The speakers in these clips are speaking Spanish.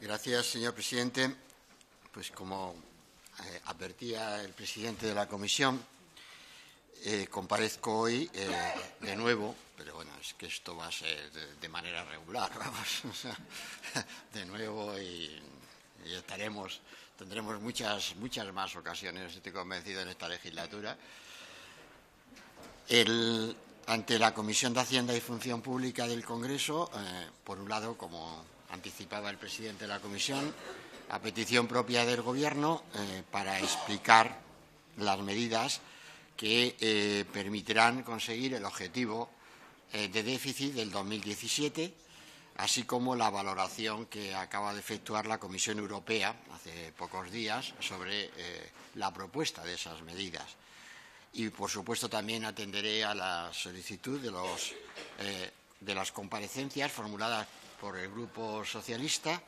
Gracias, señor presidente. Pues como advertía el presidente de la comisión, comparezco hoy de nuevo, pero bueno, es que esto va a ser de manera regular, vamos, o sea, de nuevo y tendremos muchas más ocasiones, estoy convencido, en esta legislatura. Ante la Comisión de Hacienda y Función Pública del Congreso, por un lado, como anticipaba el presidente de la comisión, a petición propia del Gobierno, para explicar las medidas que permitirán conseguir el objetivo de déficit del 2017, así como la valoración que acaba de efectuar la Comisión Europea hace pocos días sobre la propuesta de esas medidas. Y, por supuesto, también atenderé a la solicitud de las comparecencias formuladas por el Grupo Socialista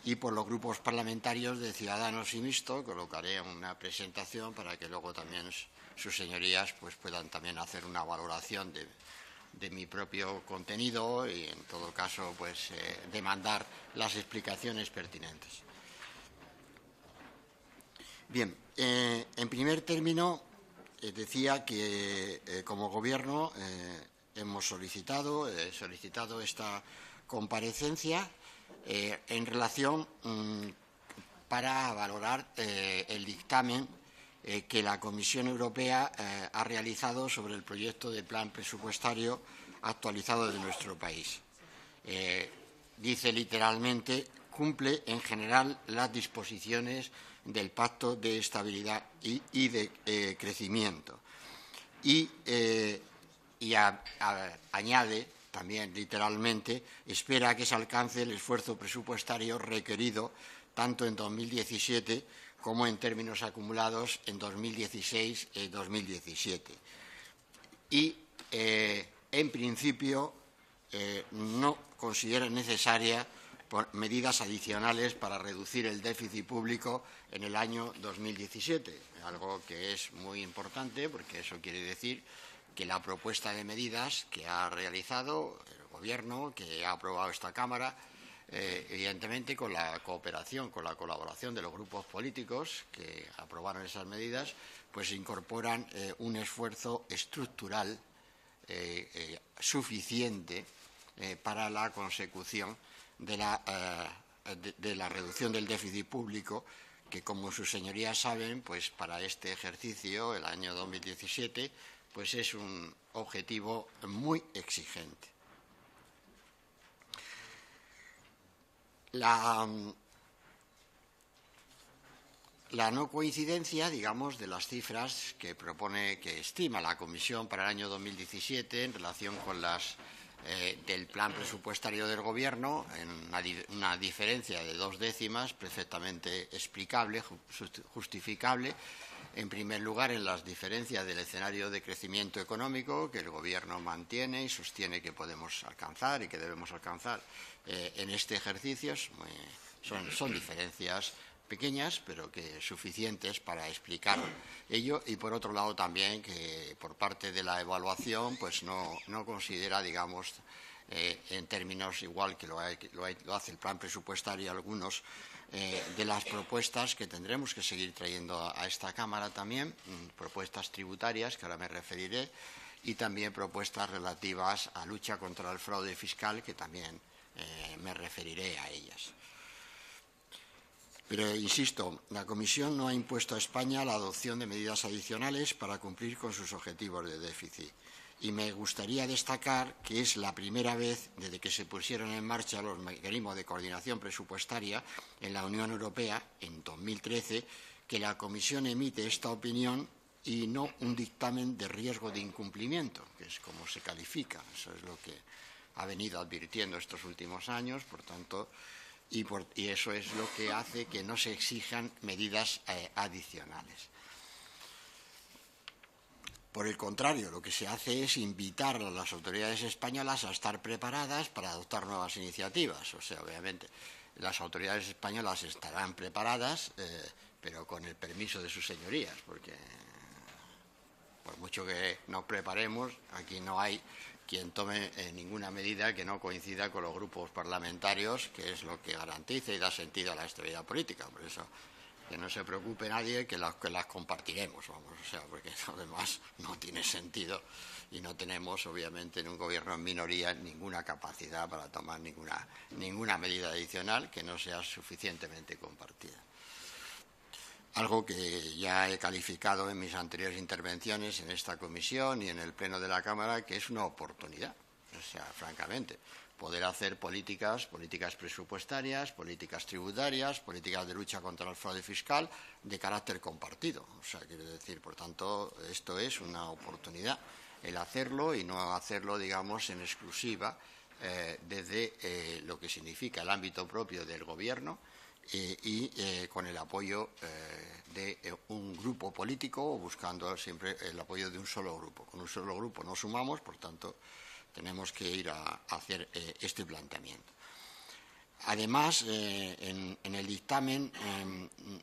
y por los grupos parlamentarios de Ciudadanos y Mixto. Colocaré una presentación para que luego también sus señorías pues, puedan también hacer una valoración de mi propio contenido y, en todo caso, pues, demandar las explicaciones pertinentes. Bien, en primer término, decía que como Gobierno hemos solicitado esta comparecencia en relación para valorar el dictamen que la Comisión Europea ha realizado sobre el proyecto de plan presupuestario actualizado de nuestro país. Dice literalmente: cumple en general las disposiciones del Pacto de Estabilidad y de Crecimiento. Y añade también literalmente: espera que se alcance el esfuerzo presupuestario requerido tanto en 2017 como en términos acumulados en 2016 y 2017. Y, en principio, no considera necesaria medidas adicionales para reducir el déficit público en el año 2017, algo que es muy importante, porque eso quiere decir que la propuesta de medidas que ha realizado el Gobierno, que ha aprobado esta Cámara, evidentemente con la cooperación, con la colaboración de los grupos políticos que aprobaron esas medidas, pues incorporan un esfuerzo estructural suficiente para la consecución de la reducción del déficit público, que, como sus señorías saben, pues para este ejercicio, el año 2017, pues es un objetivo muy exigente. La no coincidencia, digamos, de las cifras que estima la Comisión para el año 2017 en relación con las del plan presupuestario del Gobierno, en una diferencia de 2 décimas perfectamente explicable, justificable. En primer lugar, en las diferencias del escenario de crecimiento económico que el Gobierno mantiene y sostiene que podemos alcanzar y que debemos alcanzar en este ejercicio. Son diferencias pequeñas, pero que suficientes para explicar ello. Y, por otro lado, también que por parte de la evaluación pues no considera, digamos, en términos igual que lo hace el plan presupuestario algunos de las propuestas que tendremos que seguir trayendo a esta Cámara también, propuestas tributarias, que ahora me referiré, y también propuestas relativas a lucha contra el fraude fiscal, que también me referiré a ellas. Pero, insisto, la Comisión no ha impuesto a España la adopción de medidas adicionales para cumplir con sus objetivos de déficit. Y me gustaría destacar que es la primera vez desde que se pusieron en marcha los mecanismos de coordinación presupuestaria en la Unión Europea, en 2013, que la Comisión emite esta opinión y no un dictamen de riesgo de incumplimiento, que es como se califica. Eso es lo que ha venido advirtiendo estos últimos años, por tanto, y eso es lo que hace que no se exijan medidas adicionales. Por el contrario, lo que se hace es invitar a las autoridades españolas a estar preparadas para adoptar nuevas iniciativas. O sea, obviamente, las autoridades españolas estarán preparadas, pero con el permiso de sus señorías, porque por mucho que nos preparemos, aquí no hay quien tome ninguna medida que no coincida con los grupos parlamentarios, que es lo que garantiza y da sentido a la estabilidad política. Por eso, que no se preocupe nadie, que las compartiremos, vamos, o sea, porque lo demás no tiene sentido y no tenemos, obviamente, en un gobierno en minoría ninguna capacidad para tomar ninguna medida adicional que no sea suficientemente compartida. Algo que ya he calificado en mis anteriores intervenciones en esta comisión y en el Pleno de la Cámara, que es una oportunidad, o sea, francamente, poder hacer políticas presupuestarias, políticas tributarias, políticas de lucha contra el fraude fiscal de carácter compartido. O sea, quiero decir, por tanto, esto es una oportunidad, el hacerlo y no hacerlo, digamos, en exclusiva desde lo que significa el ámbito propio del Gobierno y con el apoyo de un grupo político o buscando siempre el apoyo de un solo grupo. Con un solo grupo no sumamos, por tanto, tenemos que ir a hacer este planteamiento. Además, en el dictamen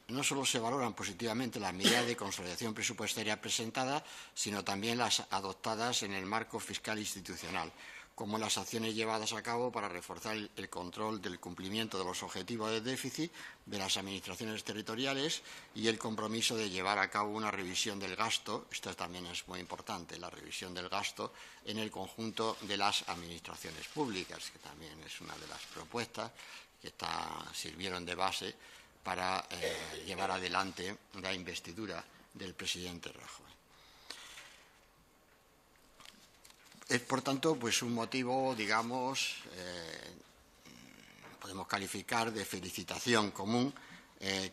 no solo se valoran positivamente las medidas de consolidación presupuestaria presentadas, sino también las adoptadas en el marco fiscal institucional, como las acciones llevadas a cabo para reforzar el control del cumplimiento de los objetivos de déficit de las administraciones territoriales y el compromiso de llevar a cabo una revisión del gasto, esto también es muy importante, la revisión del gasto en el conjunto de las administraciones públicas, que también es una de las propuestas que sirvieron de base para llevar adelante la investidura del presidente Rajoy. Es, por tanto, pues un motivo, digamos, podemos calificar de felicitación común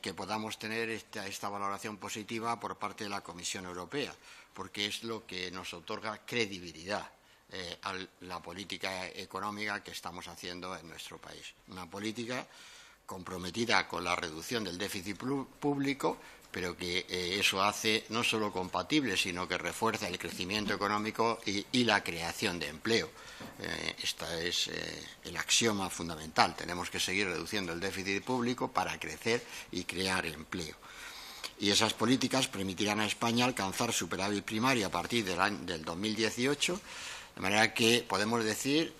que podamos tener esta valoración positiva por parte de la Comisión Europea, porque es lo que nos otorga credibilidad a la política económica que estamos haciendo en nuestro país. Una política comprometida con la reducción del déficit público, pero que eso hace no solo compatible, sino que refuerza el crecimiento económico y la creación de empleo. Este es el axioma fundamental. Tenemos que seguir reduciendo el déficit público para crecer y crear empleo. Y esas políticas permitirán a España alcanzar superávit primario a partir del 2018, de manera que podemos decir,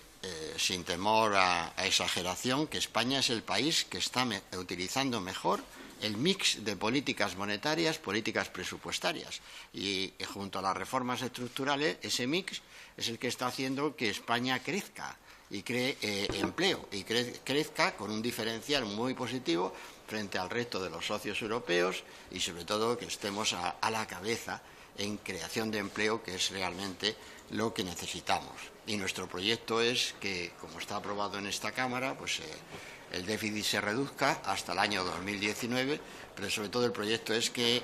sin temor a exageración, que España es el país que está utilizando mejor el mix de políticas monetarias, políticas presupuestarias. Y junto a las reformas estructurales, ese mix es el que está haciendo que España crezca y cree empleo y crezca con un diferencial muy positivo frente al resto de los socios europeos y, sobre todo, que estemos a la cabeza en creación de empleo, que es realmente lo que necesitamos. Y nuestro proyecto es que, como está aprobado en esta Cámara, pues el déficit se reduzca hasta el año 2019, pero sobre todo el proyecto es que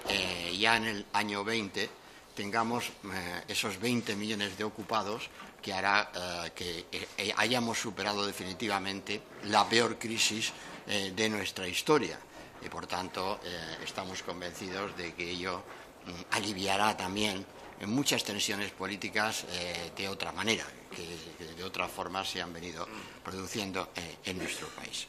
ya en el año 20 tengamos esos 20 millones de ocupados, que hará que hayamos superado definitivamente la peor crisis de nuestra historia. Y, por tanto, estamos convencidos de que ello aliviará también en muchas tensiones políticas de otra manera, que de otra forma se han venido produciendo en nuestro país.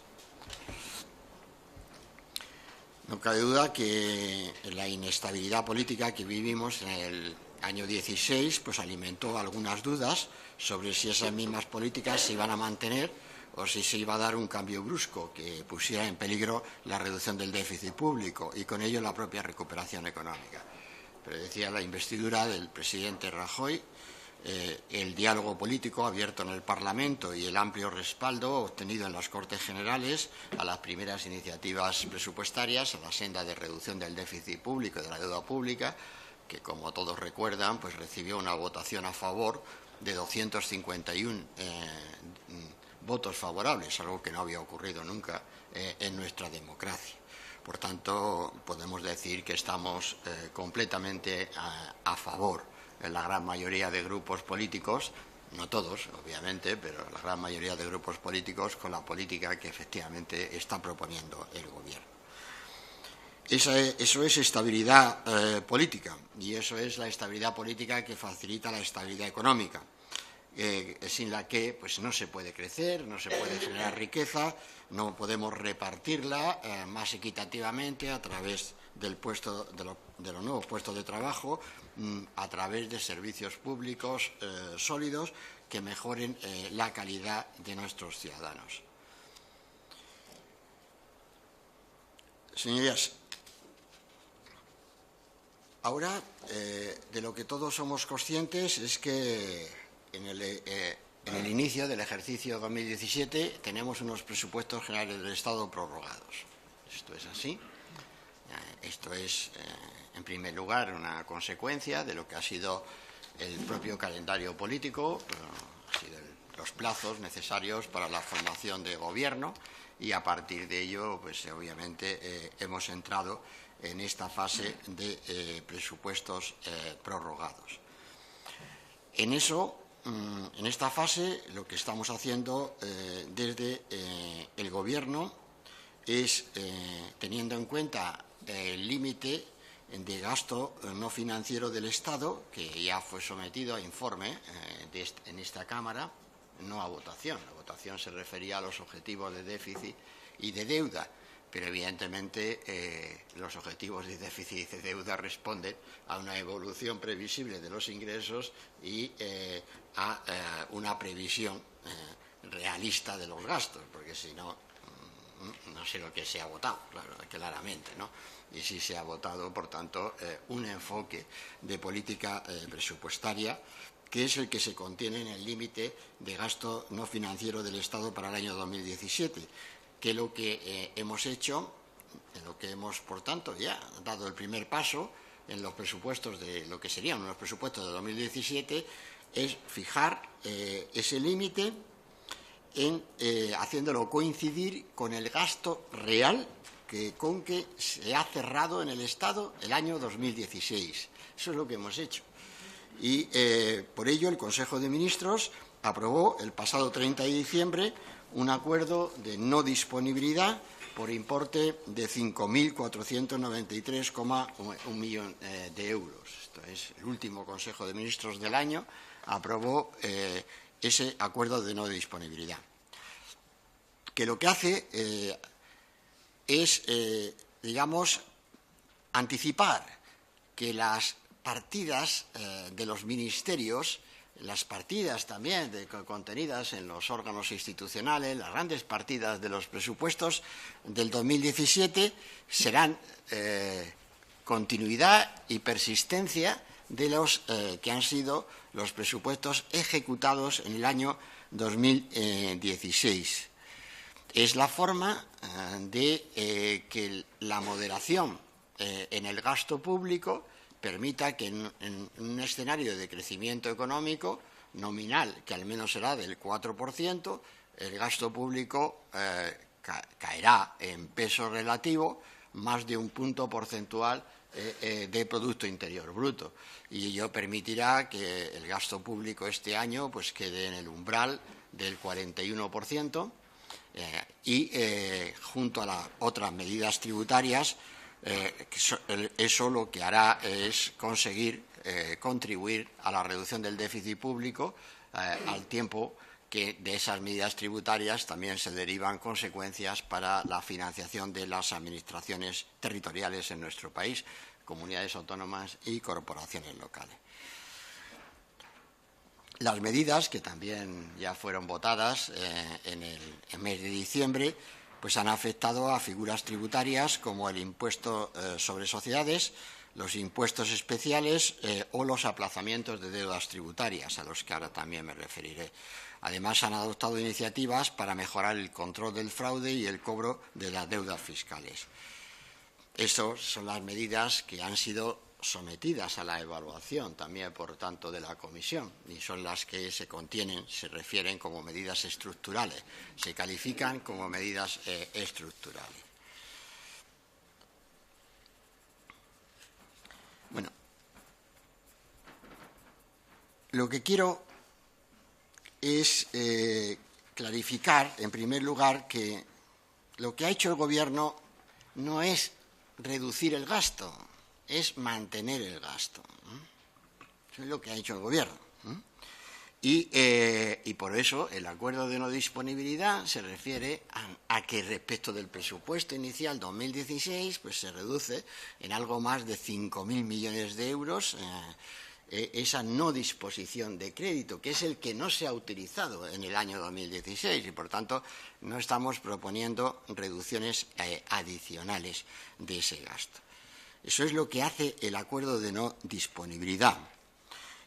No cabe duda que la inestabilidad política que vivimos en el año 16 pues alimentó algunas dudas sobre si esas mismas políticas se iban a mantener o si se iba a dar un cambio brusco que pusiera en peligro la reducción del déficit público y con ello la propia recuperación económica. Pero decía, la investidura del presidente Rajoy, el diálogo político abierto en el Parlamento y el amplio respaldo obtenido en las Cortes Generales a las primeras iniciativas presupuestarias, a la senda de reducción del déficit público y de la deuda pública, que, como todos recuerdan, pues recibió una votación a favor de 251 votos favorables, algo que no había ocurrido nunca en nuestra democracia. Por tanto, podemos decir que estamos completamente a favor en la gran mayoría de grupos políticos, no todos, obviamente, pero la gran mayoría de grupos políticos con la política que efectivamente está proponiendo el Gobierno. Eso es estabilidad política y eso es la estabilidad política que facilita la estabilidad económica, sin la que pues, no se puede crecer, no se puede generar riqueza, no podemos repartirla más equitativamente a través de los nuevos puestos de trabajo, a través de servicios públicos sólidos que mejoren la calidad de nuestros ciudadanos. Señorías, ahora de lo que todos somos conscientes es que en el inicio del ejercicio 2017 tenemos unos presupuestos generales del Estado prorrogados. Esto es así. Esto es, en primer lugar, una consecuencia de lo que ha sido el propio calendario político, los plazos necesarios para la formación de gobierno, y a partir de ello, pues obviamente hemos entrado en esta fase de presupuestos prorrogados. En esta fase, lo que estamos haciendo desde el Gobierno es, teniendo en cuenta el límite de gasto no financiero del Estado, que ya fue sometido a informe en esta Cámara, no a votación. La votación se refería a los objetivos de déficit y de deuda, pero evidentemente los objetivos de déficit y de deuda responden a una evolución previsible de los ingresos y a una previsión realista de los gastos, porque si no, no sé lo que se ha votado, claro, claramente, ¿no? Y sí se ha votado, por tanto, un enfoque de política presupuestaria que es el que se contiene en el límite de gasto no financiero del Estado para el año 2017, que lo que hemos hecho, en lo que hemos, por tanto, ya dado el primer paso en los presupuestos de lo que serían los presupuestos de 2017, es fijar ese límite haciéndolo coincidir con el gasto real con que se ha cerrado en el Estado el año 2016. Eso es lo que hemos hecho. Y por ello el Consejo de Ministros aprobó el pasado 30 de diciembre un acuerdo de no disponibilidad por importe de 5.493,1 millones de euros. Esto es, el último Consejo de Ministros del año aprobó ese acuerdo de no disponibilidad, que lo que hace es, digamos, anticipar que las partidas de los ministerios, las partidas también contenidas en los órganos institucionales, las grandes partidas de los presupuestos del 2017 serán continuidad y persistencia de los que han sido los presupuestos ejecutados en el año 2016. Es la forma de que la moderación en el gasto público permita que en un escenario de crecimiento económico nominal, que al menos será del 4%, el gasto público caerá en peso relativo más de un punto porcentual de Producto Interior Bruto. Y ello permitirá que el gasto público este año pues quede en el umbral del 41%, y junto a las otras medidas tributarias, eso lo que hará es conseguir contribuir a la reducción del déficit público, al tiempo que de esas medidas tributarias también se derivan consecuencias para la financiación de las administraciones territoriales en nuestro país, comunidades autónomas y corporaciones locales. Las medidas que también ya fueron votadas en el mes de diciembre pues han afectado a figuras tributarias como el impuesto sobre sociedades, los impuestos especiales o los aplazamientos de deudas tributarias, a los que ahora también me referiré. Además, se han adoptado iniciativas para mejorar el control del fraude y el cobro de las deudas fiscales. Estas son las medidas que han sido sometidas a la evaluación también, por tanto, de la Comisión, y son las que se refieren como medidas estructurales, se califican como medidas estructurales. Bueno, lo que quiero es clarificar, en primer lugar, que lo que ha hecho el Gobierno no es reducir el gasto, es mantener el gasto. Eso es lo que ha hecho el Gobierno. Y por eso el acuerdo de no disponibilidad se refiere a que respecto del presupuesto inicial 2016 pues se reduce en algo más de 5.000 millones de euros esa no disposición de crédito, que es el que no se ha utilizado en el año 2016 y, por tanto, no estamos proponiendo reducciones adicionales de ese gasto. Eso es lo que hace el acuerdo de no disponibilidad.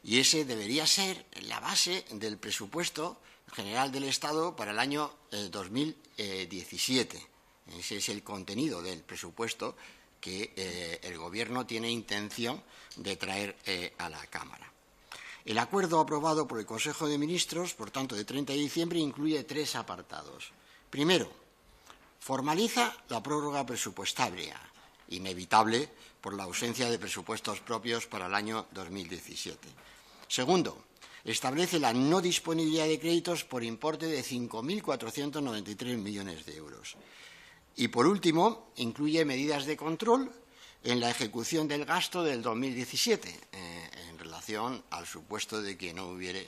Y ese debería ser la base del presupuesto general del Estado para el año 2017. Ese es el contenido del presupuesto que el Gobierno tiene intención de traer a la Cámara. El acuerdo aprobado por el Consejo de Ministros, por tanto, de 30 de diciembre, incluye 3 apartados. Primero, formaliza la prórroga presupuestaria, inevitable por la ausencia de presupuestos propios para el año 2017. Segundo, establece la no disponibilidad de créditos por importe de 5.493 millones de euros. Y, por último, incluye medidas de control en la ejecución del gasto del 2017, en relación al supuesto de que no hubiere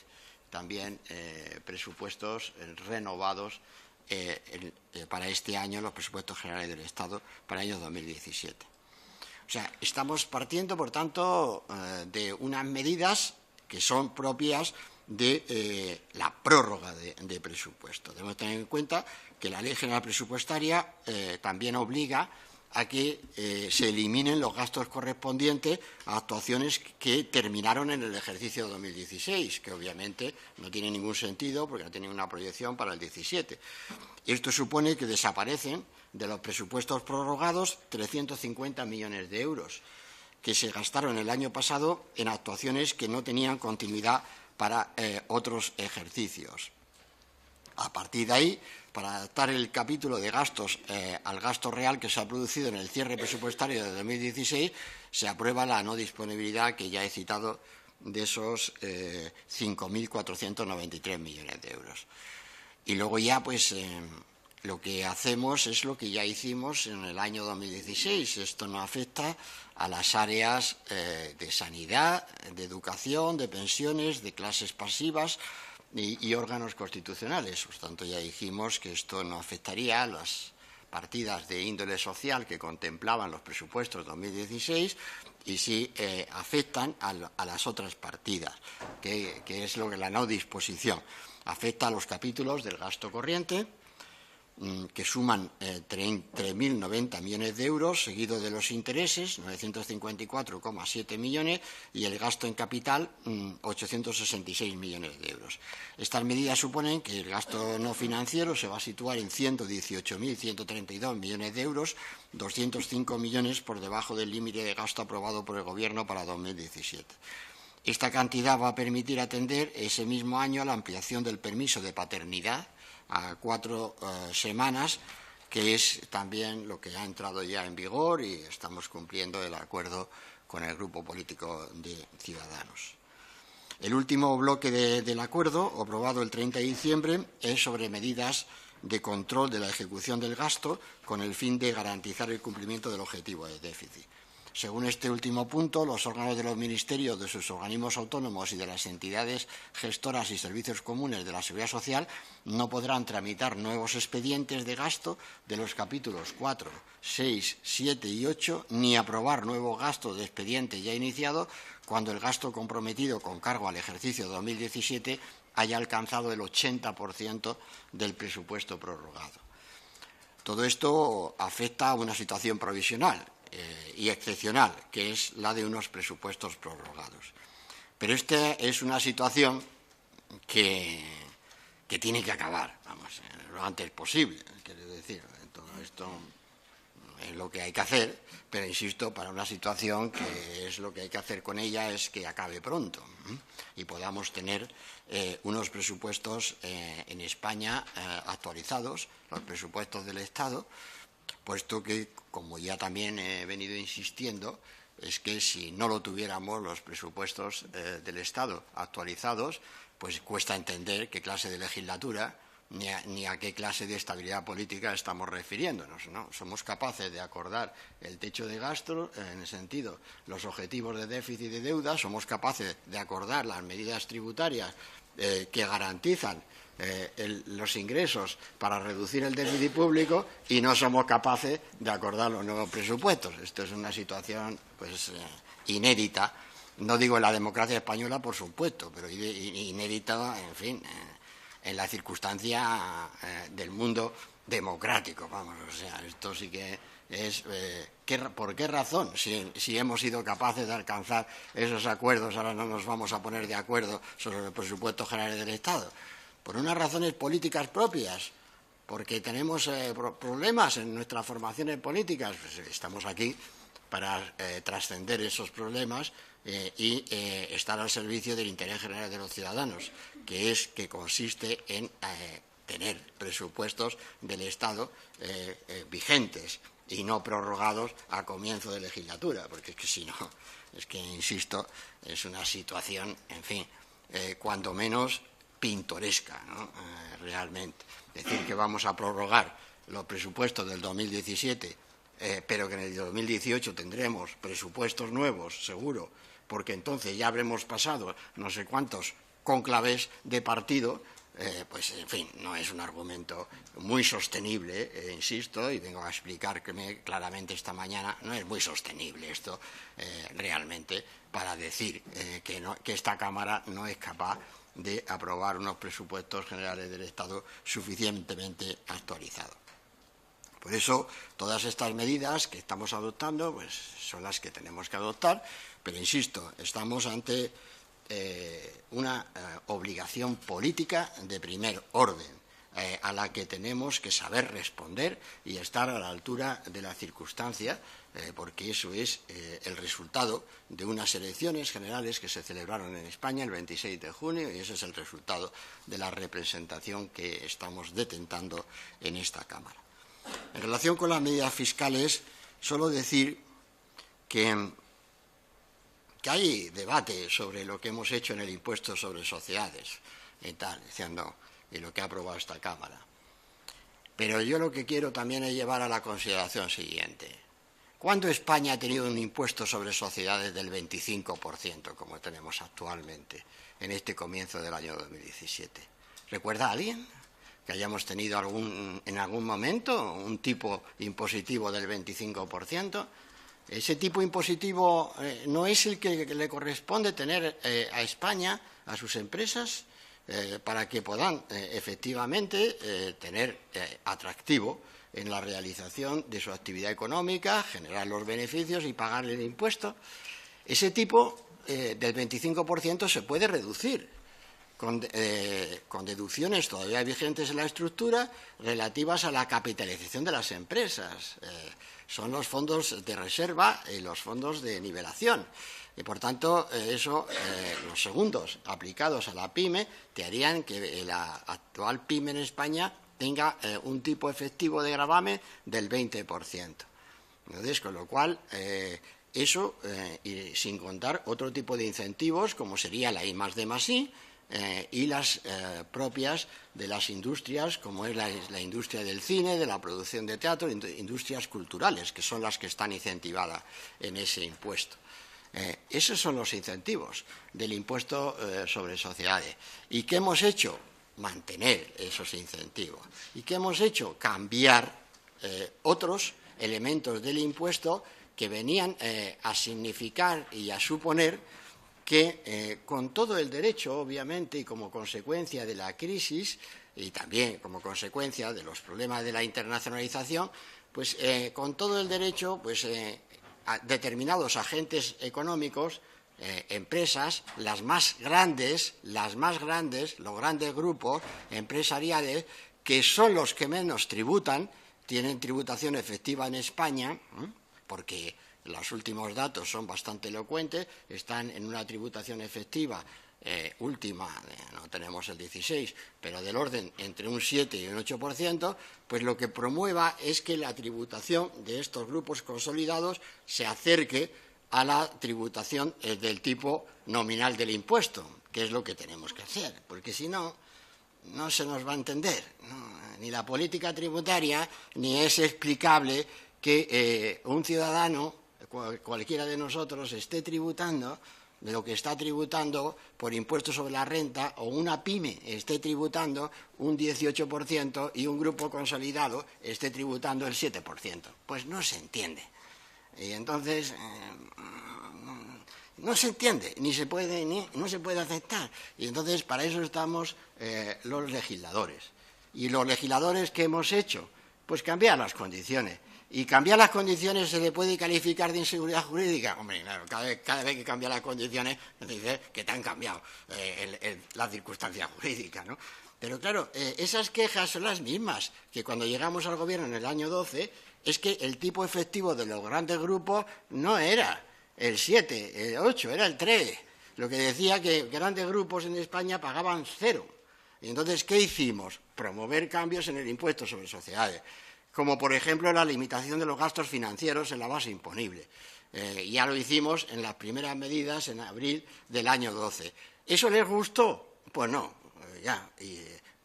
también presupuestos renovados para este año, los presupuestos generales del Estado para el año 2017. O sea, estamos partiendo, por tanto, de unas medidas que son propias de la prórroga de presupuesto. Debemos tener en cuenta que la Ley General Presupuestaria también obliga a que se eliminen los gastos correspondientes a actuaciones que terminaron en el ejercicio 2016, que obviamente no tiene ningún sentido porque no tienen una proyección para el 17. Esto supone que desaparecen de los presupuestos prorrogados 350 millones de euros que se gastaron el año pasado en actuaciones que no tenían continuidad para otros ejercicios. A partir de ahí, para adaptar el capítulo de gastos al gasto real que se ha producido en el cierre presupuestario de 2016, se aprueba la no disponibilidad que ya he citado de esos 5.493 millones de euros. Y luego ya, pues, lo que hacemos es lo que ya hicimos en el año 2016. Esto no afecta a las áreas de sanidad, de educación, de pensiones, de clases pasivas y órganos constitucionales. Por tanto, ya dijimos que esto no afectaría a las partidas de índole social que contemplaban los presupuestos 2016 y sí afectan a las otras partidas, que es lo que la no disposición. Afecta a los capítulos del gasto corriente, que suman 3.090 millones de euros, seguido de los intereses, 954,7 millones, y el gasto en capital, 866 millones de euros. Estas medidas suponen que el gasto no financiero se va a situar en 118.132 millones de euros, 205 millones por debajo del límite de gasto aprobado por el Gobierno para 2017. Esta cantidad va a permitir atender ese mismo año a la ampliación del permiso de paternidad a 4 semanas, que es también lo que ha entrado ya en vigor y estamos cumpliendo el acuerdo con el Grupo Político de Ciudadanos. El último bloque del acuerdo, aprobado el 30 de diciembre, es sobre medidas de control de la ejecución del gasto con el fin de garantizar el cumplimiento del objetivo de déficit. Según este último punto, los órganos de los ministerios, de sus organismos autónomos y de las entidades gestoras y servicios comunes de la Seguridad Social no podrán tramitar nuevos expedientes de gasto de los capítulos 4, 6, 7 y 8, ni aprobar nuevos gastos de expediente ya iniciado cuando el gasto comprometido con cargo al ejercicio 2017 haya alcanzado el 80% del presupuesto prorrogado. Todo esto afecta a una situación provisional y excepcional, que es la de unos presupuestos prorrogados. Pero esta es una situación que tiene que acabar, vamos, lo antes posible. Quiero decir, todo esto es lo que hay que hacer, pero insisto, para una situación que es lo que hay que hacer con ella es que acabe pronto y podamos tener unos presupuestos en España actualizados, los presupuestos del Estado, puesto que, como ya también he venido insistiendo, es que si no lo tuviéramos los presupuestos del Estado actualizados, pues cuesta entender qué clase de legislatura ni a qué clase de estabilidad política estamos refiriéndonos, ¿no? Somos capaces de acordar el techo de gasto, en el sentido, los objetivos de déficit y de deuda, somos capaces de acordar las medidas tributarias que garantizan los ingresos para reducir el déficit público y no somos capaces de acordar los nuevos presupuestos. Esto es una situación pues inédita No digo en la democracia española, por supuesto, pero inédita, en fin, en la circunstancia del mundo democrático, vamos, o sea, esto sí que es... ¿por qué razón? Si hemos sido capaces de alcanzar esos acuerdos, ahora no nos vamos a poner de acuerdo sobre los presupuestos generales del Estado. Por unas razones políticas propias, porque tenemos problemas en nuestras formaciones políticas, pues estamos aquí para trascender esos problemas y estar al servicio del interés general de los ciudadanos, que consiste en tener presupuestos del Estado vigentes y no prorrogados a comienzo de legislatura, porque es que si no, es que, insisto, es una situación, en fin, cuando menos pintoresca, ¿no? Realmente. Decir que vamos a prorrogar los presupuestos del 2017, pero que en el 2018 tendremos presupuestos nuevos, seguro, porque entonces ya habremos pasado no sé cuántos cónclaves de partido, pues, en fin, no es un argumento muy sostenible, insisto, y vengo a explicar claramente esta mañana, no es muy sostenible esto realmente para decir que esta Cámara no es capaz de aprobar unos presupuestos generales del Estado suficientemente actualizados. Por eso, todas estas medidas que estamos adoptando pues, son las que tenemos que adoptar, pero, insisto, estamos ante una obligación política de primer orden, a la que tenemos que saber responder y estar a la altura de la circunstancia, porque eso es el resultado de unas elecciones generales que se celebraron en España el 26 de junio y ese es el resultado de la representación que estamos detentando en esta Cámara. En relación con las medidas fiscales, solo decir que hay debate sobre lo que hemos hecho en el impuesto sobre sociedades y tal, diciendo, y lo que ha aprobado esta Cámara. Pero yo lo que quiero también es llevar a la consideración siguiente. ¿Cuándo España ha tenido un impuesto sobre sociedades del 25%, como tenemos actualmente, en este comienzo del año 2017? ¿Recuerda alguien que hayamos tenido en algún momento un tipo impositivo del 25%? Ese tipo impositivo no es el que le corresponde tener a España, a sus empresas, para que puedan efectivamente tener atractivo en la realización de su actividad económica, generar los beneficios y pagarle el impuesto. Ese tipo del 25% se puede reducir con deducciones todavía vigentes en la estructura relativas a la capitalización de las empresas. Son los fondos de reserva y los fondos de nivelación. Y, por tanto, los segundos aplicados a la PYME te harían que la actual PYME en España tenga un tipo efectivo de gravamen del 20%. Entonces, con lo cual, y sin contar otro tipo de incentivos, como sería la I+D+I, y las propias de las industrias, como es la industria del cine, de la producción de teatro, industrias culturales, que son las que están incentivadas en ese impuesto. Esos son los incentivos del impuesto sobre sociedades. ¿Y qué hemos hecho? Mantener esos incentivos. ¿Y qué hemos hecho? Cambiar otros elementos del impuesto que venían a significar y a suponer que con todo el derecho, obviamente, y como consecuencia de la crisis y también como consecuencia de los problemas de la internacionalización, pues con todo el derecho, pues determinados agentes económicos, empresas, los grandes, los grandes grupos empresariales, que son los que menos tributan, tienen tributación efectiva en España, porque los últimos datos son bastante elocuentes, están en una tributación efectiva última, no tenemos el 16, pero del orden entre un 7 y un 8%, pues lo que promueva es que la tributación de estos grupos consolidados se acerque a la tributación del tipo nominal del impuesto, que es lo que tenemos que hacer, porque si no, no se nos va a entender, ¿no? Ni la política tributaria, ni es explicable que un ciudadano, cualquiera de nosotros, esté tributando de lo que está tributando por impuestos sobre la renta, o una PYME esté tributando un 18% y un grupo consolidado esté tributando el 7%. Pues no se entiende. Y entonces, No se entiende, no se puede aceptar. Y entonces para eso estamos los legisladores. Y los legisladores, ¿qué hemos hecho? Pues cambiar las condiciones. Y cambiar las condiciones se le puede calificar de inseguridad jurídica. Hombre, claro, cada vez que cambian las condiciones, dice que te han cambiado la circunstancia jurídica, ¿no? Pero claro, esas quejas son las mismas que cuando llegamos al gobierno en el año 12, es que el tipo efectivo de los grandes grupos no era el 7, el 8, era el 3. Lo que decía que grandes grupos en España pagaban 0. Y entonces, ¿qué hicimos? Promover cambios en el impuesto sobre sociedades, como por ejemplo la limitación de los gastos financieros en la base imponible. Ya lo hicimos en las primeras medidas en abril del año 12. ¿Eso les gustó? Pues no,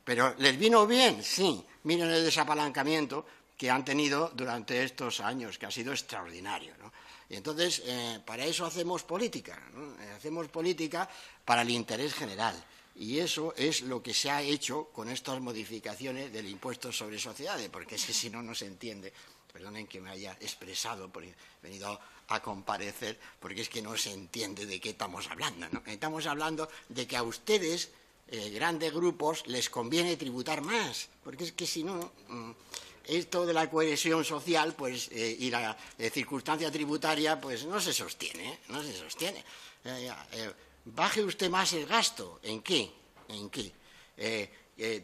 pero ¿les vino bien? Sí. Miren el desapalancamiento que han tenido durante estos años, que ha sido extraordinario, ¿no? Y entonces, para eso hacemos política, ¿no? Hacemos política para el interés general. Y eso es lo que se ha hecho con estas modificaciones del impuesto sobre sociedades, porque es que si no, no se entiende. Perdonen que me haya expresado, porque he venido a comparecer, porque es que no se entiende de qué estamos hablando, ¿no? Estamos hablando de que a ustedes, grandes grupos, les conviene tributar más, porque es que si no, esto de la cohesión social pues, y la circunstancia tributaria pues no se sostiene, no se sostiene. Baje usted más el gasto. ¿En qué? ¿En qué?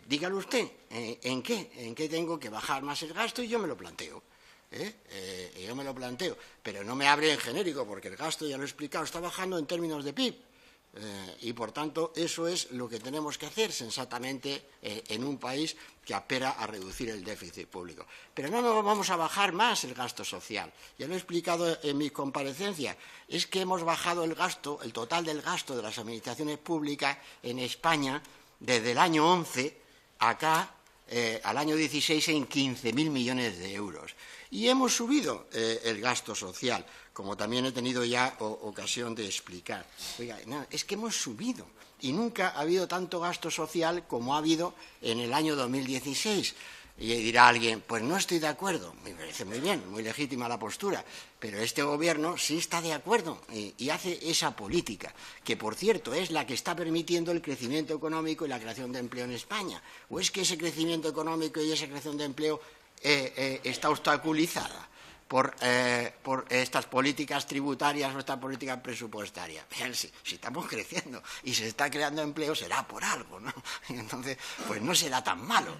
Dígalo usted. ¿En qué? ¿En qué tengo que bajar más el gasto? Y yo me lo planteo. Yo me lo planteo. Pero no me hable en genérico, porque el gasto, ya lo he explicado, está bajando en términos de PIB. Y, por tanto, eso es lo que tenemos que hacer sensatamente en un país que aspira a reducir el déficit público. Pero no nos vamos a bajar más el gasto social. Ya lo he explicado en mi comparecencia. Es que hemos bajado el gasto, el total del gasto de las administraciones públicas en España desde el año 11 acá al año 16 en 15.000 millones de euros. Y hemos subido el gasto social, como también he tenido ya ocasión de explicar. Oiga, no, es que hemos subido y nunca ha habido tanto gasto social como ha habido en el año 2016. Y dirá alguien, pues no estoy de acuerdo. Me parece muy bien, muy legítima la postura, pero este gobierno sí está de acuerdo y hace esa política, que por cierto es la que está permitiendo el crecimiento económico y la creación de empleo en España. ¿O es que ese crecimiento económico y esa creación de empleo está obstaculizada por estas políticas tributarias o esta política presupuestaria? Si estamos creciendo y se está creando empleo, será por algo, ¿no? Y entonces, pues no será tan malo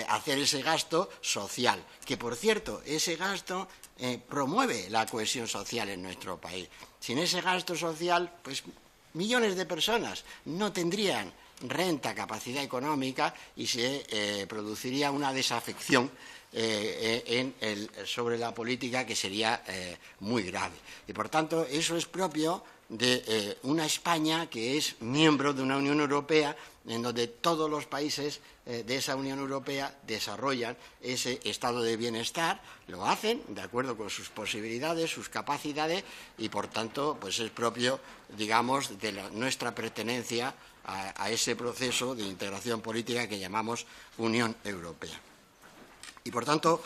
hacer ese gasto social, que por cierto, ese gasto promueve la cohesión social en nuestro país. Sin ese gasto social, pues millones de personas no tendrían renta, capacidad económica y se produciría una desafección sobre la política que sería muy grave. Y, por tanto, eso es propio de una España que es miembro de una Unión Europea en donde todos los países de esa Unión Europea desarrollan ese estado de bienestar, lo hacen de acuerdo con sus posibilidades, sus capacidades y, por tanto, pues es propio, digamos, de nuestra pertenencia a ese proceso de integración política que llamamos Unión Europea. Y, por tanto,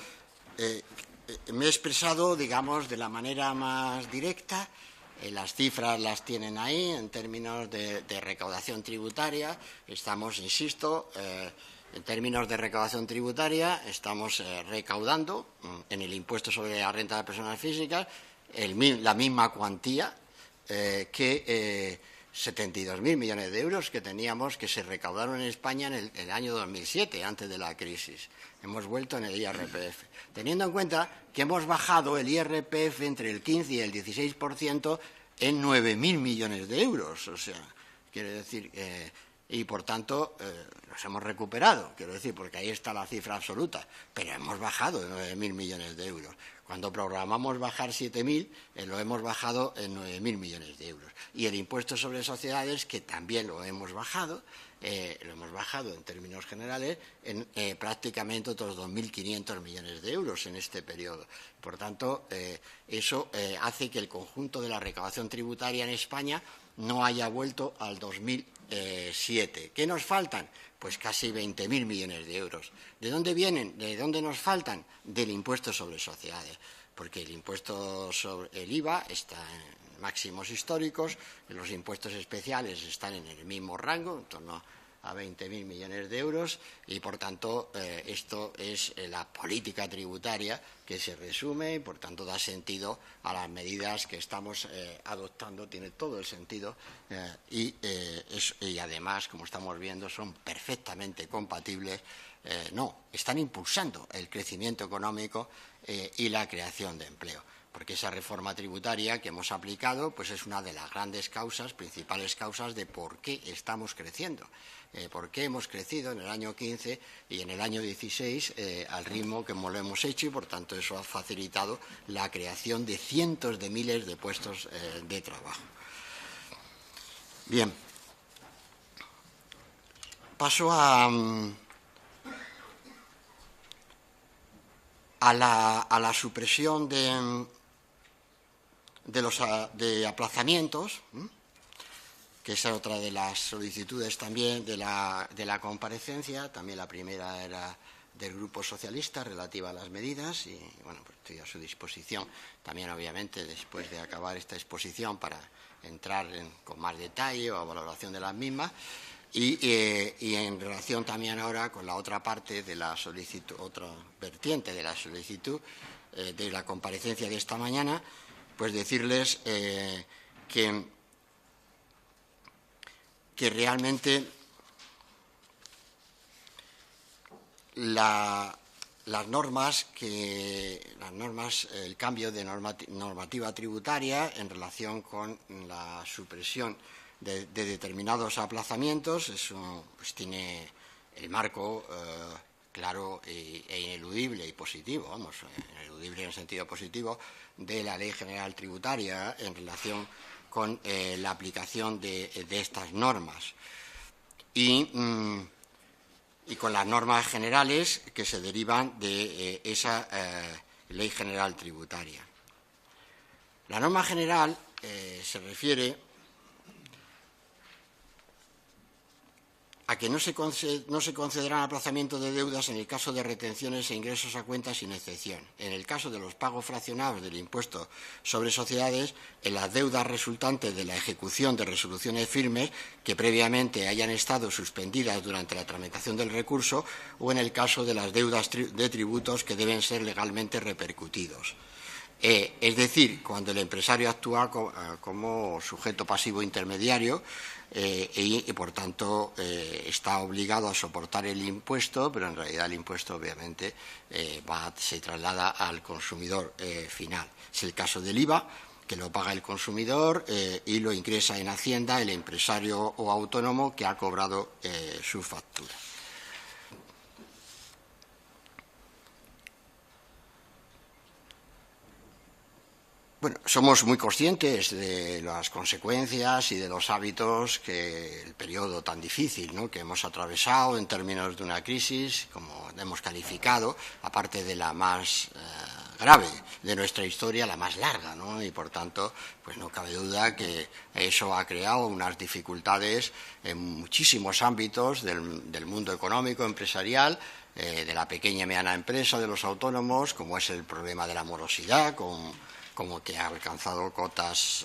me he expresado, digamos, de la manera más directa. Las cifras las tienen ahí en términos de recaudación tributaria. Estamos, insisto, en términos de recaudación tributaria, estamos recaudando en el impuesto sobre la renta de personas físicas la misma cuantía que 72.000 millones de euros que teníamos, que se recaudaron en España en el año 2007, antes de la crisis. Hemos vuelto en el IRPF. Teniendo en cuenta que hemos bajado el IRPF entre el 15 y el 16% en 9.000 millones de euros. O sea, quiere decir, y por tanto los hemos recuperado, quiero decir, porque ahí está la cifra absoluta, pero hemos bajado de 9.000 millones de euros. Cuando programamos bajar 7.000, lo hemos bajado en 9.000 millones de euros. Y el impuesto sobre sociedades, que también lo hemos bajado en términos generales en prácticamente otros 2.500 millones de euros en este periodo. Por tanto, eso hace que el conjunto de la recaudación tributaria en España no haya vuelto al 2007. ¿Qué nos faltan? pues casi 20.000 millones de euros. ¿De dónde vienen? ¿De dónde nos faltan? Del impuesto sobre sociedades, porque el impuesto sobre el IVA está en máximos históricos, los impuestos especiales están en el mismo rango, en torno a 20.000 millones de euros, y por tanto esto es la política tributaria que se resume y por tanto da sentido a las medidas que estamos adoptando, tiene todo el sentido y además, como estamos viendo, son perfectamente compatibles, están impulsando el crecimiento económico y la creación de empleo. Porque esa reforma tributaria que hemos aplicado pues es una de las grandes causas, principales causas de por qué estamos creciendo. Por qué hemos crecido en el año 15 y en el año 16 al ritmo que lo hemos hecho y, por tanto, eso ha facilitado la creación de cientos de miles de puestos de trabajo. Bien. Paso a la supresión de aplazamientos, que es otra de las solicitudes también de la comparecencia. También la primera era del Grupo Socialista relativa a las medidas y, bueno, pues estoy a su disposición también, obviamente, después de acabar esta exposición para entrar con más detalle o a valoración de las mismas. Y en relación también ahora con la otra parte de la solicitud, otra vertiente de la solicitud de la comparecencia de esta mañana, pues decirles que realmente el cambio de normativa tributaria en relación con la supresión de determinados aplazamientos, eso pues tiene el marco claro e ineludible y positivo, ineludible en el sentido positivo, de la Ley General Tributaria en relación con la aplicación de estas normas y con las normas generales que se derivan de esa Ley General Tributaria. La norma general se refiere a que no se concederán aplazamientos de deudas en el caso de retenciones e ingresos a cuenta sin excepción. En el caso de los pagos fraccionados del impuesto sobre sociedades, en las deudas resultantes de la ejecución de resoluciones firmes que previamente hayan estado suspendidas durante la tramitación del recurso o en el caso de las deudas de tributos que deben ser legalmente repercutidos. Es decir, cuando el empresario actúa como sujeto pasivo intermediario y por tanto, está obligado a soportar el impuesto, pero en realidad el impuesto, obviamente, se traslada al consumidor final. Es el caso del IVA, que lo paga el consumidor y lo ingresa en Hacienda el empresario o autónomo que ha cobrado su factura. Bueno, somos muy conscientes de las consecuencias y de los hábitos que el periodo tan difícil, ¿no?, que hemos atravesado en términos de una crisis, como hemos calificado, aparte de la más grave de nuestra historia, la más larga, ¿no? Y por tanto, pues no cabe duda que eso ha creado unas dificultades en muchísimos ámbitos del mundo económico, empresarial, de la pequeña y mediana empresa, de los autónomos, como es el problema de la morosidad, como que ha alcanzado cotas,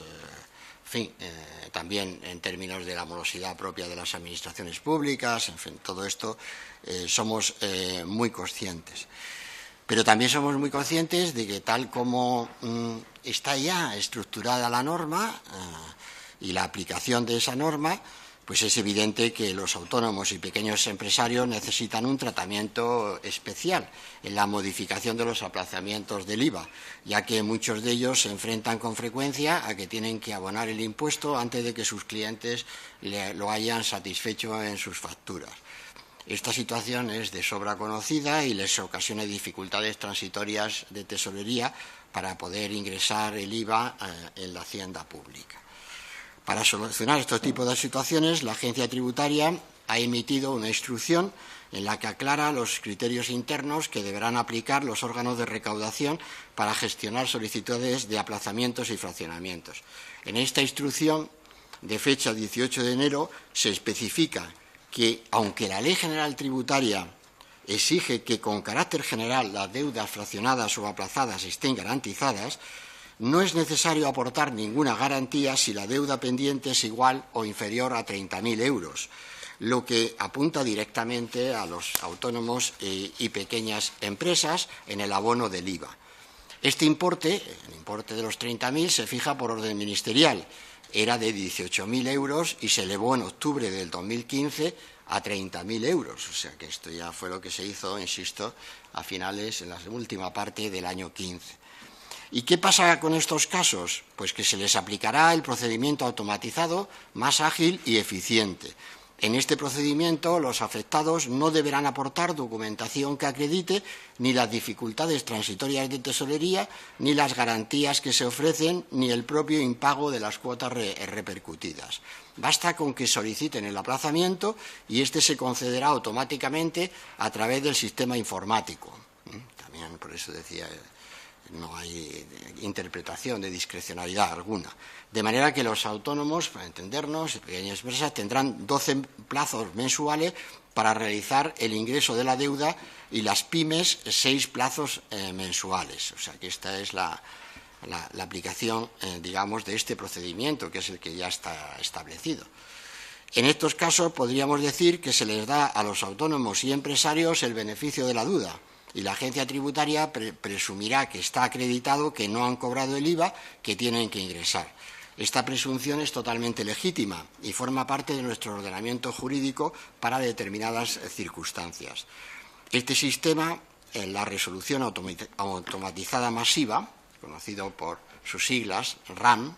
también en términos de la morosidad propia de las administraciones públicas, en fin, todo esto somos muy conscientes. Pero también somos muy conscientes de que tal como está ya estructurada la norma y la aplicación de esa norma, pues es evidente que los autónomos y pequeños empresarios necesitan un tratamiento especial en la modificación de los aplazamientos del IVA, ya que muchos de ellos se enfrentan con frecuencia a que tienen que abonar el impuesto antes de que sus clientes lo hayan satisfecho en sus facturas. Esta situación es de sobra conocida y les ocasiona dificultades transitorias de tesorería para poder ingresar el IVA en la hacienda pública. Para solucionar estos tipos de situaciones, la Agencia Tributaria ha emitido una instrucción en la que aclara los criterios internos que deberán aplicar los órganos de recaudación para gestionar solicitudes de aplazamientos y fraccionamientos. En esta instrucción, de fecha 18 de enero, se especifica que, aunque la Ley General Tributaria exige que con carácter general las deudas fraccionadas o aplazadas estén garantizadas, no es necesario aportar ninguna garantía si la deuda pendiente es igual o inferior a 30.000 euros, lo que apunta directamente a los autónomos y pequeñas empresas en el abono del IVA. Este importe, el importe de los 30.000, se fija por orden ministerial. Era de 18.000 euros y se elevó en octubre del 2015 a 30.000 euros. O sea que esto ya fue lo que se hizo, insisto, a finales, en la última parte del año 15. ¿Y qué pasa con estos casos? Pues que se les aplicará el procedimiento automatizado más ágil y eficiente. En este procedimiento, los afectados no deberán aportar documentación que acredite ni las dificultades transitorias de tesorería, ni las garantías que se ofrecen, ni el propio impago de las cuotas repercutidas. Basta con que soliciten el aplazamiento y éste se concederá automáticamente a través del sistema informático. También, por eso decía, no hay interpretación de discrecionalidad alguna. De manera que los autónomos, para entendernos, pequeñas empresas, tendrán 12 plazos mensuales para realizar el ingreso de la deuda y las pymes 6 plazos mensuales. O sea que esta es la aplicación, digamos, de este procedimiento, que es el que ya está establecido. En estos casos podríamos decir que se les da a los autónomos y empresarios el beneficio de la duda, y la agencia tributaria presumirá que está acreditado que no han cobrado el IVA que tienen que ingresar. Esta presunción es totalmente legítima y forma parte de nuestro ordenamiento jurídico para determinadas circunstancias. Este sistema, en la resolución automatizada masiva, conocido por sus siglas, RAM,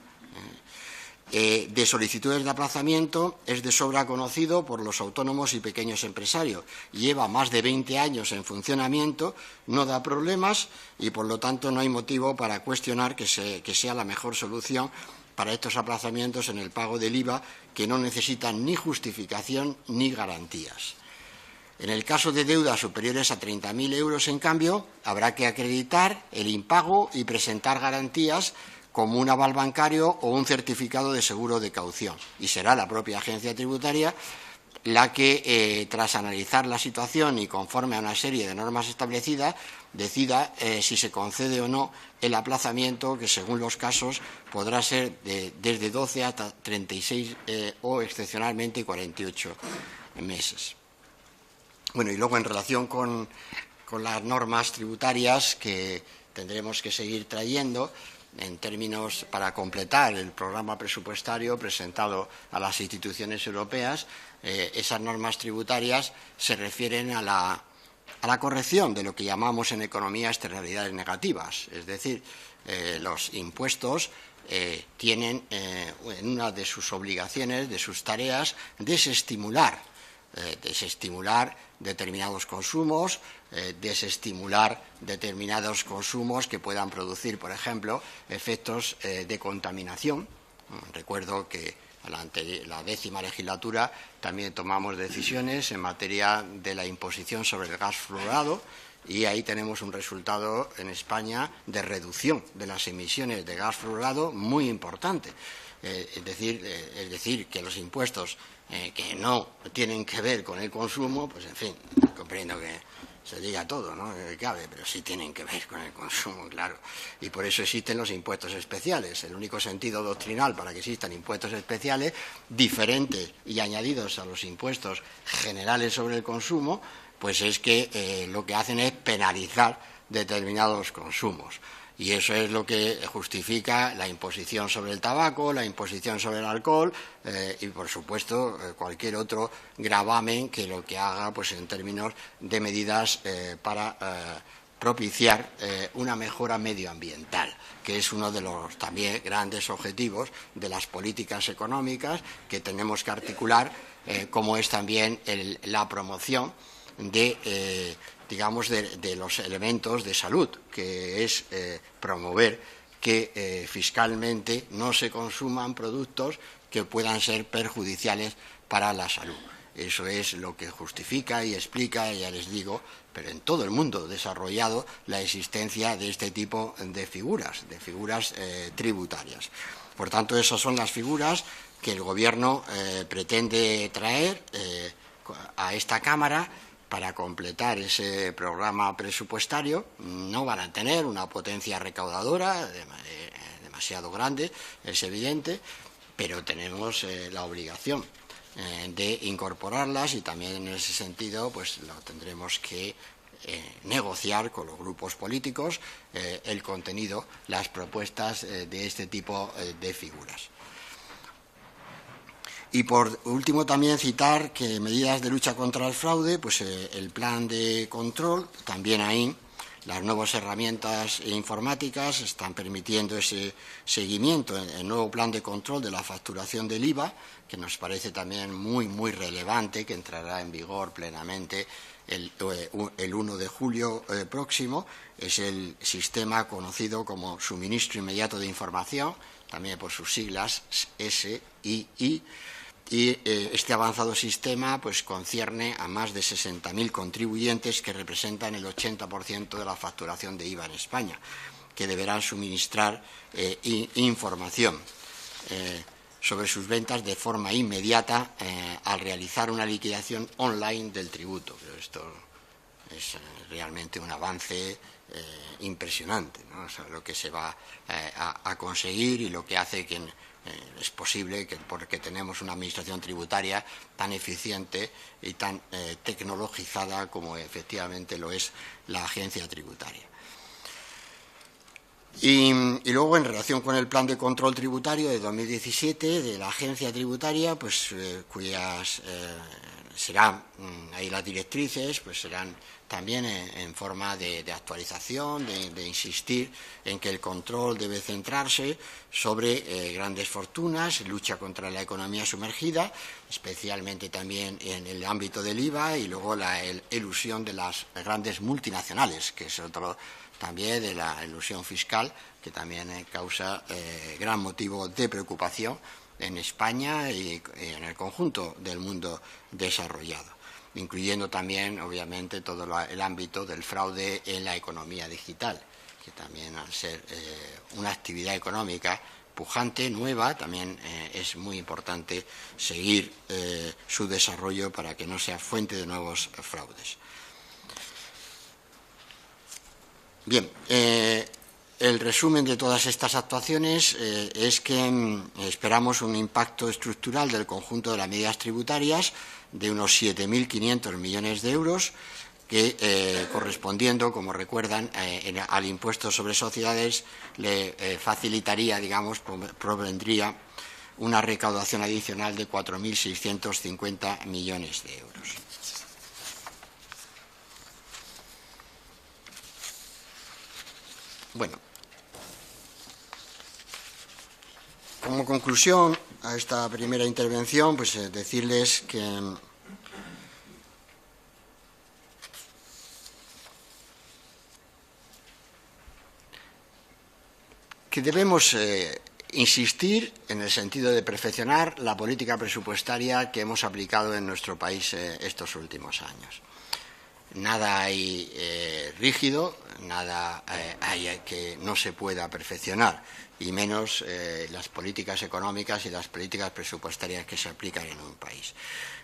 de solicitudes de aplazamiento, es de sobra conocido por los autónomos y pequeños empresarios. Lleva más de 20 años en funcionamiento, no da problemas y, por lo tanto, no hay motivo para cuestionar que sea la mejor solución para estos aplazamientos en el pago del IVA, que no necesitan ni justificación ni garantías. En el caso de deudas superiores a 30.000 euros, en cambio, habrá que acreditar el impago y presentar garantías como un aval bancario o un certificado de seguro de caución. Y será la propia agencia tributaria la que, tras analizar la situación y conforme a una serie de normas establecidas, decida si se concede o no el aplazamiento, que según los casos podrá ser desde 12 hasta 36 o excepcionalmente 48 meses. Bueno, y luego en relación con las normas tributarias que tendremos que seguir trayendo, en términos para completar el programa presupuestario presentado a las instituciones europeas, esas normas tributarias se refieren a la corrección de lo que llamamos en economía externalidades negativas. Es decir, los impuestos tienen en una de sus obligaciones, de sus tareas, desestimular determinados consumos, desestimular determinados consumos que puedan producir, por ejemplo, efectos de contaminación. Recuerdo que en la 10ª legislatura también tomamos decisiones en materia de la imposición sobre el gas fluorado y ahí tenemos un resultado en España de reducción de las emisiones de gas fluorado muy importante. Es decir, que los impuestos que no tienen que ver con el consumo, pues en fin, comprendo que se diga todo, ¿no? Que cabe, pero sí tienen que ver con el consumo, claro. Y por eso existen los impuestos especiales. El único sentido doctrinal para que existan impuestos especiales, diferentes y añadidos a los impuestos generales sobre el consumo, pues es que lo que hacen es penalizar determinados consumos. Y eso es lo que justifica la imposición sobre el tabaco, la imposición sobre el alcohol y, por supuesto, cualquier otro gravamen que lo que haga, pues, en términos de medidas para propiciar una mejora medioambiental, que es uno de los también grandes objetivos de las políticas económicas que tenemos que articular, como es también la promoción de los elementos de salud, que es promover que fiscalmente no se consuman productos que puedan ser perjudiciales para la salud. Eso es lo que justifica y explica, ya les digo, pero en todo el mundo desarrollado, la existencia de este tipo de figuras tributarias. Por tanto, esas son las figuras que el Gobierno pretende traer a esta Cámara para completar ese programa presupuestario. No van a tener una potencia recaudadora demasiado grande, es evidente, pero tenemos la obligación de incorporarlas, y también en ese sentido pues lo tendremos que negociar con los grupos políticos el contenido, las propuestas de este tipo de figuras. Y por último también citar que medidas de lucha contra el fraude, pues el plan de control, también ahí las nuevas herramientas informáticas están permitiendo ese seguimiento. El nuevo plan de control de la facturación del IVA, que nos parece también muy relevante, que entrará en vigor plenamente el 1 de julio próximo, es el sistema conocido como Suministro Inmediato de Información, también por sus siglas SII, y este avanzado sistema pues concierne a más de 60.000 contribuyentes que representan el 80% de la facturación de IVA en España, que deberán suministrar información sobre sus ventas de forma inmediata al realizar una liquidación online del tributo. Pero esto es realmente un avance impresionante, ¿no? O sea, lo que se va a conseguir, y lo que hace que es posible que, porque tenemos una administración tributaria tan eficiente y tan tecnologizada como efectivamente lo es la agencia tributaria. Y luego, en relación con el plan de control tributario de 2017 de la agencia tributaria, pues cuyas serán ahí las directrices, pues serán también en forma de actualización, de insistir en que el control debe centrarse sobre grandes fortunas, lucha contra la economía sumergida, especialmente también en el ámbito del IVA, y luego la elusión de las grandes multinacionales, que es otro también de la elusión fiscal, que también causa gran motivo de preocupación en España y en el conjunto del mundo desarrollado, incluyendo también, obviamente, todo el ámbito del fraude en la economía digital, que también, al ser una actividad económica pujante, nueva, también es muy importante seguir su desarrollo para que no sea fuente de nuevos fraudes. Bien, el resumen de todas estas actuaciones es que esperamos un impacto estructural del conjunto de las medidas tributarias de unos 7.500 millones de euros, que correspondiendo, como recuerdan, al impuesto sobre sociedades, le facilitaría, digamos, provendría una recaudación adicional de 4.650 millones de euros. Bueno, como conclusión a esta primera intervención, pues decirles que debemos insistir en el sentido de perfeccionar la política presupuestaria que hemos aplicado en nuestro país estos últimos años. Nada hay rígido, nada hay que no se pueda perfeccionar, y menos las políticas económicas y las políticas presupuestarias que se aplican en un país.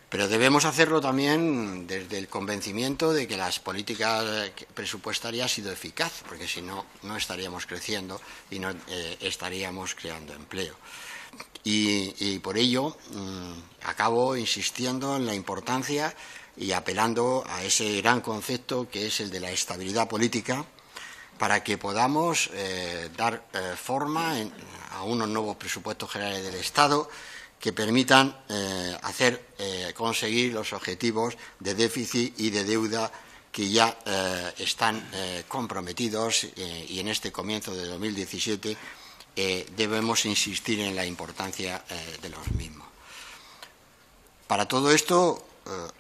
Pero debemos hacerlo también desde el convencimiento de que las políticas presupuestarias han sido eficaces, porque si no, no estaríamos creciendo y no estaríamos creando empleo. Y por ello acabo insistiendo en la importancia y apelando a ese gran concepto que es el de la estabilidad política, para que podamos dar forma a unos nuevos presupuestos generales del Estado que permitan conseguir los objetivos de déficit y de deuda que ya están comprometidos, y en este comienzo de 2017 debemos insistir en la importancia de los mismos. Para todo esto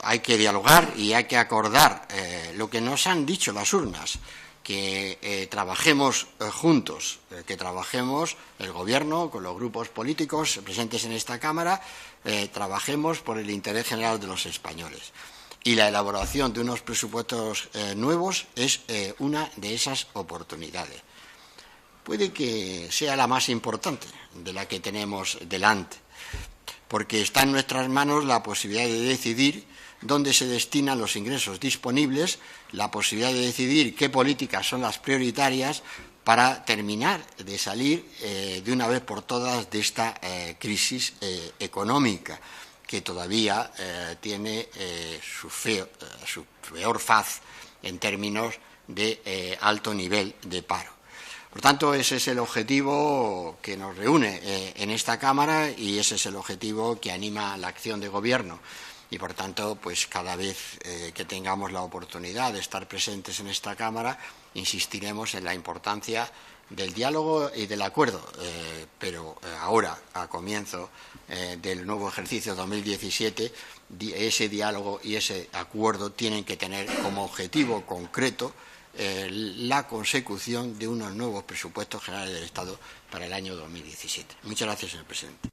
hay que dialogar y hay que acordar lo que nos han dicho las urnas, que trabajemos juntos, que trabajemos el Gobierno con los grupos políticos presentes en esta Cámara, trabajemos por el interés general de los españoles. Y la elaboración de unos presupuestos nuevos es una de esas oportunidades. Puede que sea la más importante de la que tenemos delante, porque está en nuestras manos la posibilidad de decidir dónde se destinan los ingresos disponibles, la posibilidad de decidir qué políticas son las prioritarias para terminar de salir de una vez por todas de esta crisis económica que todavía tiene su peor faz en términos de alto nivel de paro. Por tanto, ese es el objetivo que nos reúne en esta Cámara y ese es el objetivo que anima la acción de Gobierno. Y, por tanto, pues cada vez que tengamos la oportunidad de estar presentes en esta Cámara, insistiremos en la importancia del diálogo y del acuerdo. Pero ahora, a comienzo del nuevo ejercicio 2017, ese diálogo y ese acuerdo tienen que tener como objetivo concreto la consecución de unos nuevos presupuestos generales del Estado para el año 2017. Muchas gracias, señor presidente.